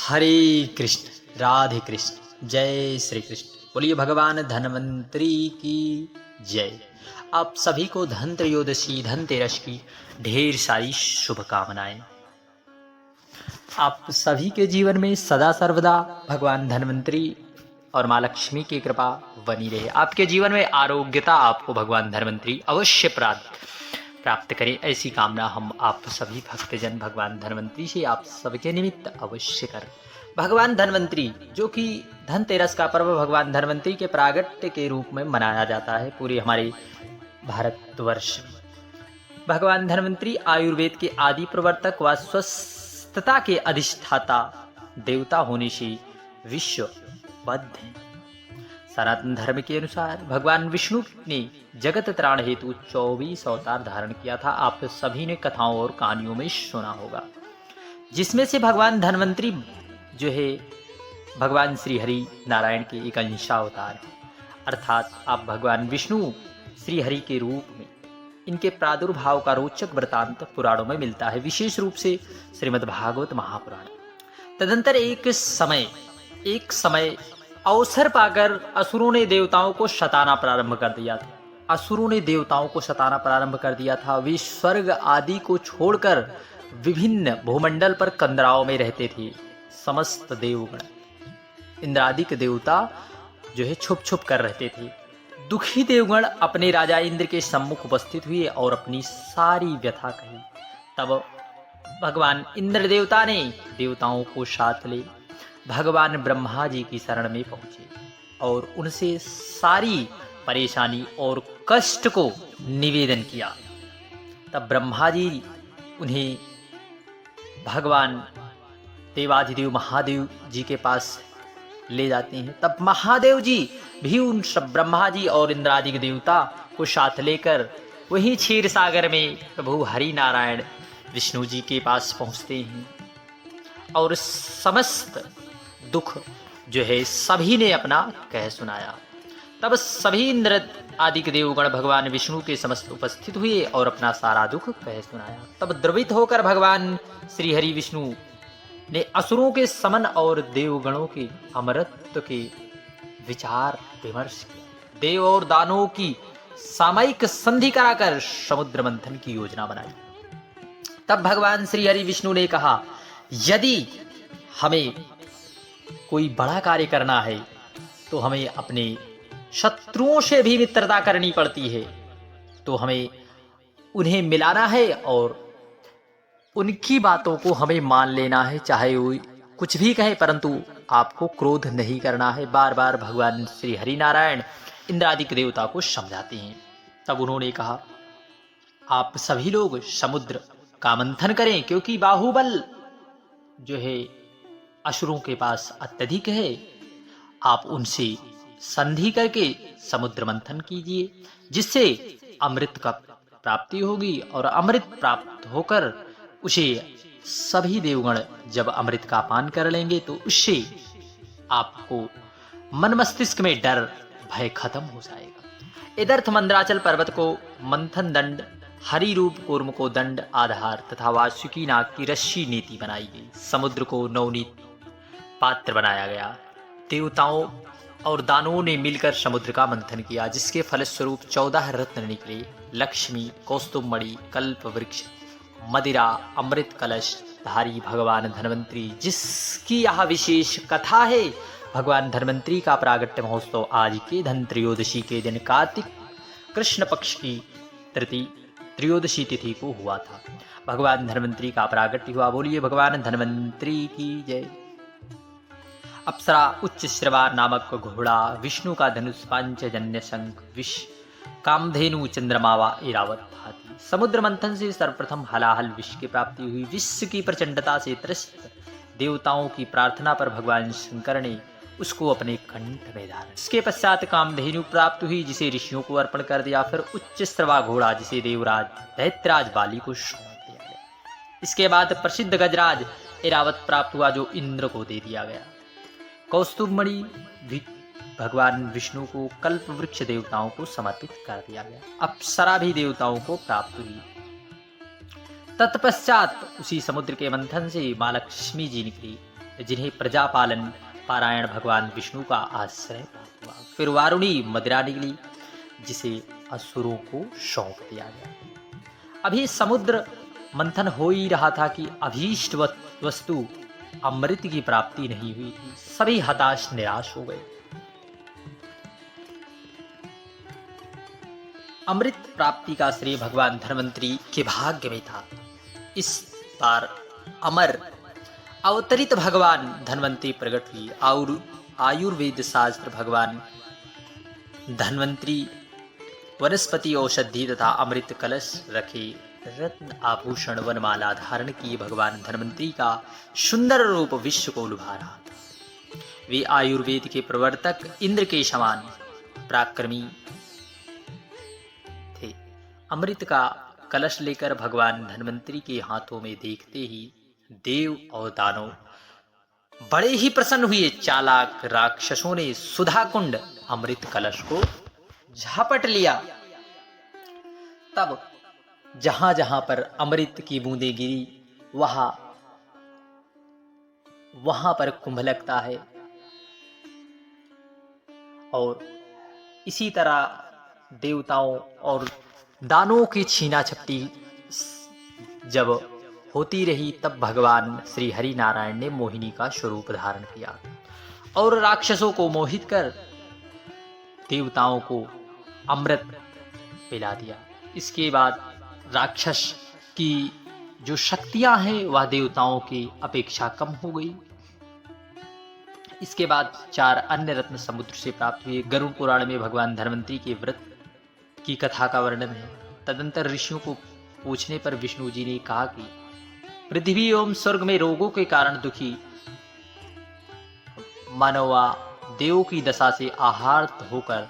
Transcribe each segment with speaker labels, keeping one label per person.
Speaker 1: हरे कृष्ण राधे कृष्ण जय श्री कृष्ण। बोलिए भगवान धन्वंतरी की जय। आप सभी को धन त्रयोदशी धनतेरस की ढेर सारी शुभकामनाएं। आप सभी के जीवन में सदा सर्वदा भगवान धन्वंतरी और माँ लक्ष्मी की कृपा बनी रहे। आपके जीवन में आरोग्यता आपको भगवान धन्वंतरी अवश्य प्राप्त करें, ऐसी कामना हम आप सभी भक्तजन भगवान धन्वंतरी से आप सबके निमित्त अवश्य करें। भगवान धन्वंतरी जो कि धनतेरस का पर्व भगवान धन्वंतरी के प्रागट्य के रूप में मनाया जाता है पूरे हमारे भारतवर्ष में। भगवान धन्वंतरी आयुर्वेद के आदि प्रवर्तक व स्वस्थता के अधिष्ठाता देवता होने से विश्वबद्ध हैं। सनातन धर्म के अनुसार भगवान विष्णु ने जगत त्राण हेतु 24 अवतार धारण किया था। आप सभी ने कथाओं और कहानियों में सुना होगा, जिसमें से भगवान धन्वंतरी जो है भगवान श्री हरि नारायण के एक अंशावतार है। अर्थात आप भगवान विष्णु श्री हरि के रूप में इनके प्रादुर्भाव का रोचक वृतांत पुराणों में मिलता है, विशेष रूप से श्रीमद् भागवत महापुराण। तदंतर एक समय अवसर पाकर असुरों ने देवताओं को सताना प्रारंभ कर दिया था। वे स्वर्ग आदि को छोड़कर विभिन्न भूमंडल पर कंदराओं में रहते थे। समस्त देवगण इंद्रादिक देवता जो है छुप छुप कर रहते थे। दुखी देवगण अपने राजा इंद्र के सम्मुख उपस्थित हुए और अपनी सारी व्यथा कही। तब भगवान इंद्र देवता ने देवताओं को साथ ले भगवान ब्रह्मा जी की शरण में पहुंचे और उनसे सारी परेशानी और कष्ट को निवेदन किया। तब ब्रह्मा जी उन्हें भगवान देवाधिदेव महादेव जी के पास ले जाते हैं। तब महादेव जी भी उन सब ब्रह्मा जी और इंद्रादिक देवता को साथ लेकर वही क्षीर सागर में प्रभु हरि नारायण विष्णु जी के पास पहुंचते हैं और समस्त दुख जो है सभी ने अपना कह सुनाया। तब सभी इंद्र आदि के देवगण भगवान विष्णु के समस्त उपस्थित हुए और अपना सारा दुख कह सुनाया। तब द्रवित होकर भगवान श्री हरि विष्णु ने असुरों के समन और देवगणों के अमरत्व के विचार विमर्श किया। देव और दानवों की सामयिक संधि कराकर समुद्र मंथन की योजना बनाई। तब भगवान श्री हरि विष्णु ने कहा, यदि हमें कोई बड़ा कार्य करना है तो हमें अपने शत्रुओं से भी मित्रता करनी पड़ती है, तो हमें उन्हें मिलाना है और उनकी बातों को हमें मान लेना है, चाहे वो कुछ भी कहे, परंतु आपको क्रोध नहीं करना है। बार बार भगवान श्री हरि नारायण इंद्रादिक देवता को समझाते हैं। तब उन्होंने कहा, आप सभी लोग समुद्र का मंथन करें, क्योंकि बाहुबल जो है असुरों के पास अत्यधिक है। आप उनसे संधि करके समुद्र मंथन कीजिए, जिससे अमृत का प्राप्ति होगी और अमृत प्राप्त होकर उसे सभी देवगण जब अमृत का पान कर लेंगे तो उससे आपको मन मस्तिष्क में डर भय खत्म हो जाएगा। इदर्थ मंदराचल पर्वत को मंथन दंड, हरि रूप कूर्म को दंड आधार तथा वासुकी नाग की रस्सी नीति बनाई गई। समुद्र को नवनीत पात्र बनाया गया। देवताओं और दानवों ने मिलकर समुद्र का मंथन किया, जिसके फलस्वरूप 14 रत्न निकले। लक्ष्मी, कौस्तुभमणि, कल्प वृक्ष, मदिरा, अमृत कलश धारी भगवान धन्वंतरी, जिसकी यह विशेष कथा है। भगवान धन्वंतरी का प्रागट्य महोत्सव आज के धन त्रयोदशी के दिन कार्तिक कृष्ण पक्ष की त्रयोदशी तिथि को हुआ था। भगवान धन्वंतरी का प्रागट्य हुआ। बोलिए भगवान धन्वंतरी की जय। अप्सरा उच्च श्रवा नामक घोड़ा, विष्णु का धनुष, पांचजन्य शंख, विष कामधेनु, चंद्रमावा ऐरावत हाथी। समुद्र मंथन से सर्वप्रथम हलाहल विष की प्राप्ति हुई। विश्व की प्रचंडता से त्रस्त देवताओं की प्रार्थना पर भगवान शंकर ने उसको अपने कंठ में धारण। इसके पश्चात कामधेनु प्राप्त हुई, जिसे ऋषियों को अर्पण कर दिया। फिर उच्च श्रवा घोड़ा, जिसे देवराज दैत्यराज बाली को सौंप दिया गया। इसके बाद प्रसिद्ध गजराज ऐरावत प्राप्त हुआ, जो इंद्र को दे दिया गया। कौस्तुभमणि भी भगवान विष्णु को कल्प वृक्ष देवताओं को समर्पित कर दिया गया। अप्सरा भी देवताओं को प्राप्त हुई। तत्पश्चात उसी समुद्र के मंथन से माँ लक्ष्मी जी निकली। जिन्हें प्रजापालन पारायण भगवान विष्णु का आश्रय प्राप्त हुआ। फिर वारुणी मदिरा निकली, जिसे असुरों को सौंप दिया गया। अभी समुद्र मंथन हो ही रहा था कि अभीष्ट वस्तु अमृत की प्राप्ति नहीं हुई थी। सभी हताश निराश हो गए। अमृत प्राप्ति का श्रेय भगवान धन्वंतरी के भाग्य में था। इस बार अमर अवतरित भगवान धन्वंतरी प्रकट हुई और आयुर्वेद शास्त्र भगवान धन्वंतरी वनस्पति औषधि तथा अमृत कलश रखे, रत्न आभूषण वनमाला धारण किए भगवान धन्वंतरी का सुंदर रूप विश्व को लुभा रहा था। वे आयुर्वेद के प्रवर्तक इंद्र के समान पराक्रमी थे। अमृत का कलश लेकर भगवान धन्वंतरी के हाथों में देखते ही देव और दानव बड़े ही प्रसन्न हुए। चालाक राक्षसों ने सुधा कुंड अमृत कलश को झपट लिया। तब जहां जहां पर अमृत की बूंदें गिरी वहां पर कुंभ लगता है। और इसी तरह देवताओं और दानों की छीना झपटी जब होती रही, तब भगवान श्री हरि नारायण ने मोहिनी का स्वरूप धारण किया और राक्षसों को मोहित कर देवताओं को अमृत पिला दिया। इसके बाद राक्षस की जो शक्तियां हैं वह देवताओं की अपेक्षा कम हो गई। इसके बाद 4 अन्य रत्न समुद्र से प्राप्त हुए। गरुड़ पुराण में भगवान धन्वंतरी के व्रत की कथा का वर्णन है। तदंतर ऋषियों को पूछने पर विष्णु जी ने कहा कि पृथ्वी एवं स्वर्ग में रोगों के कारण दुखी मानवा देवों की दशा से आहार्त होकर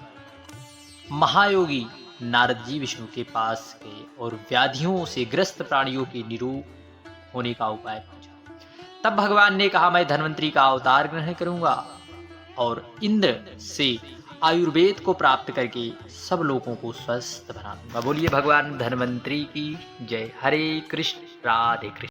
Speaker 1: महायोगी नारद जी विष्णु के पास गए और व्याधियों से ग्रस्त प्राणियों के निरोग होने का उपाय पूछा। तब भगवान ने कहा, मैं धन्वंतरी का अवतार ग्रहण करूंगा और इंद्र से आयुर्वेद को प्राप्त करके सब लोगों को स्वस्थ बना दूंगा। बोलिए भगवान धन्वंतरी की जय। हरे कृष्ण, राधे कृष्ण।